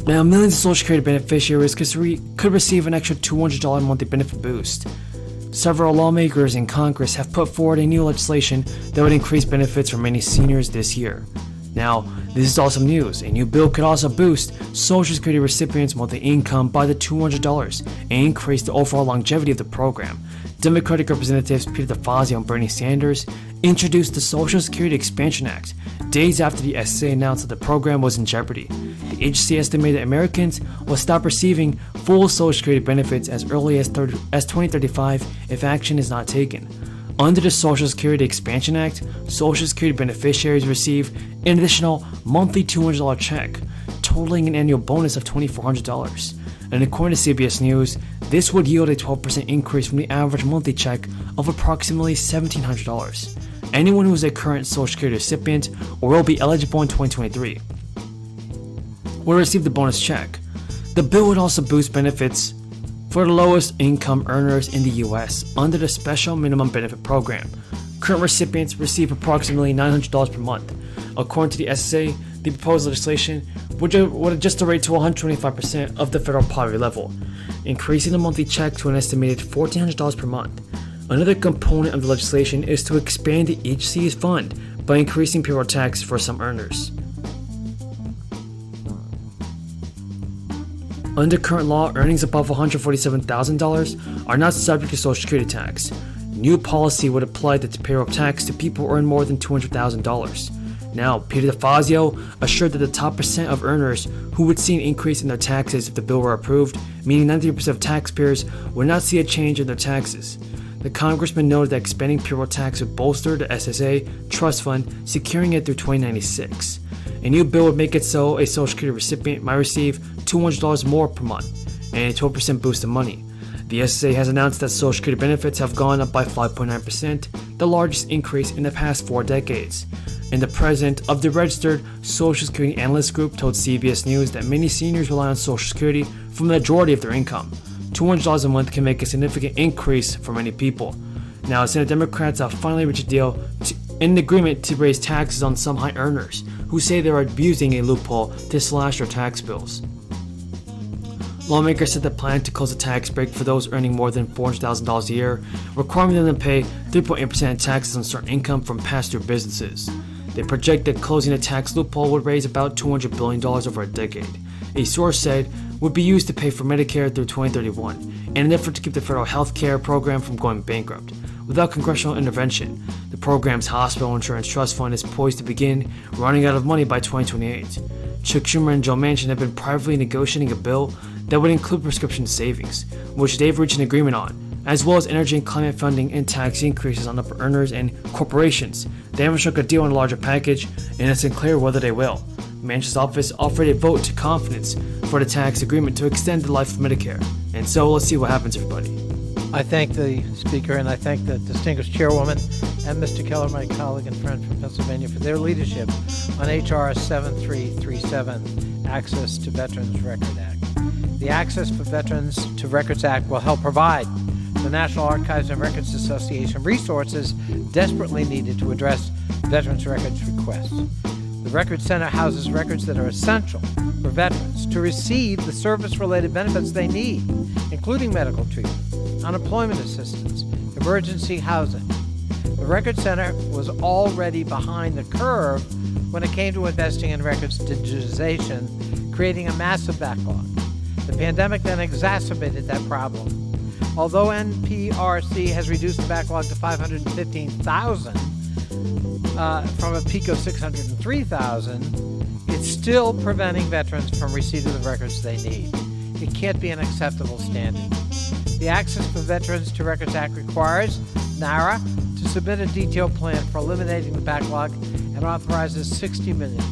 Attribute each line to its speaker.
Speaker 1: Now, millions of Social Security beneficiaries could receive an extra $200 monthly benefit boost. Several lawmakers in Congress have put forward a new legislation that would increase benefits for many seniors this year. Now, this is awesome news. A new bill could also boost Social Security recipients' monthly income by the $200 and increase the overall longevity of the program. Democratic Representatives Peter DeFazio and Bernie Sanders introduced the Social Security Expansion Act days after the SSA announced that the program was in jeopardy. The agency estimated that Americans will stop receiving full Social Security benefits as early as 2035 if action is not taken. Under the Social Security Expansion Act, Social Security beneficiaries receive an additional monthly $200 check, totaling an annual bonus of $2,400. And according to CBS News, this would yield a 12% increase from the average monthly check of approximately $1,700. Anyone who is a current Social Security recipient or will be eligible in 2023 will receive the bonus check. The bill would also boost benefits for the lowest income earners in the U.S. under the Special Minimum Benefit Program. Current recipients receive approximately $900 per month. According to the SSA, the proposed legislation would adjust the rate to 125% of the federal poverty level, increasing the monthly check to an estimated $1,400 per month. Another component of the legislation is to expand the HC's fund by increasing payroll tax for some earners. Under current law, earnings above $147,000 are not subject to Social Security tax. New policy would apply the payroll tax to people who earn more than $200,000. Now, Peter DeFazio assured that the top percent of earners who would see an increase in their taxes if the bill were approved, meaning 93% of taxpayers would not see a change in their taxes. The congressman noted that expanding payroll tax would bolster the SSA trust fund, securing it through 2096. A new bill would make it so a Social Security recipient might receive $200 more per month and a 12% boost in money. The SSA has announced that Social Security benefits have gone up by 5.9%, the largest increase in the past 4 decades. And the president of the registered Social Security Analyst Group told CBS News that many seniors rely on Social Security for the majority of their income. $200 a month can make a significant increase for many people. Now, Senate Democrats have finally reached an agreement to raise taxes on some high earners who say they are abusing a loophole to slash their tax bills. Lawmakers said the plan to close a tax break for those earning more than $400,000 a year, requiring them to pay 3.8% taxes on certain income from pass-through businesses. They project that closing a tax loophole would raise about $200 billion over a decade. A source said would be used to pay for Medicare through 2031 in an effort to keep the federal health care program from going bankrupt. Without congressional intervention, the program's hospital insurance trust fund is poised to begin running out of money by 2028. Chuck Schumer and Joe Manchin have been privately negotiating a bill that would include prescription savings, which they've reached an agreement on, as well as energy and climate funding and tax increases on upper earners and corporations. They haven't struck a deal on a larger package, and it's unclear whether they will. Manchin's office offered a vote to confidence for the tax agreement to extend the life of Medicare. And so let's see what happens, everybody.
Speaker 2: I thank the Speaker and I thank the distinguished Chairwoman and Mr. Keller, my colleague and friend from Pennsylvania, for their leadership on H.R. 7337, Access to Veterans Record Act. The Access for Veterans to Records Act will help provide the National Archives and Records Association resources desperately needed to address veterans' records requests. The Record Center houses records that are essential for veterans to receive the service-related benefits they need, including medical treatment, unemployment assistance, emergency housing. The Record Center was already behind the curve when it came to investing in records digitization, creating a massive backlog. The pandemic then exacerbated that problem. Although NPRC has reduced the backlog to 515,000 from a peak of 603,000, it's still preventing veterans from receiving the records they need. It can't be an acceptable standard. The Access for Veterans to Records Act requires NARA to submit a detailed plan for eliminating the backlog and authorizes $60 million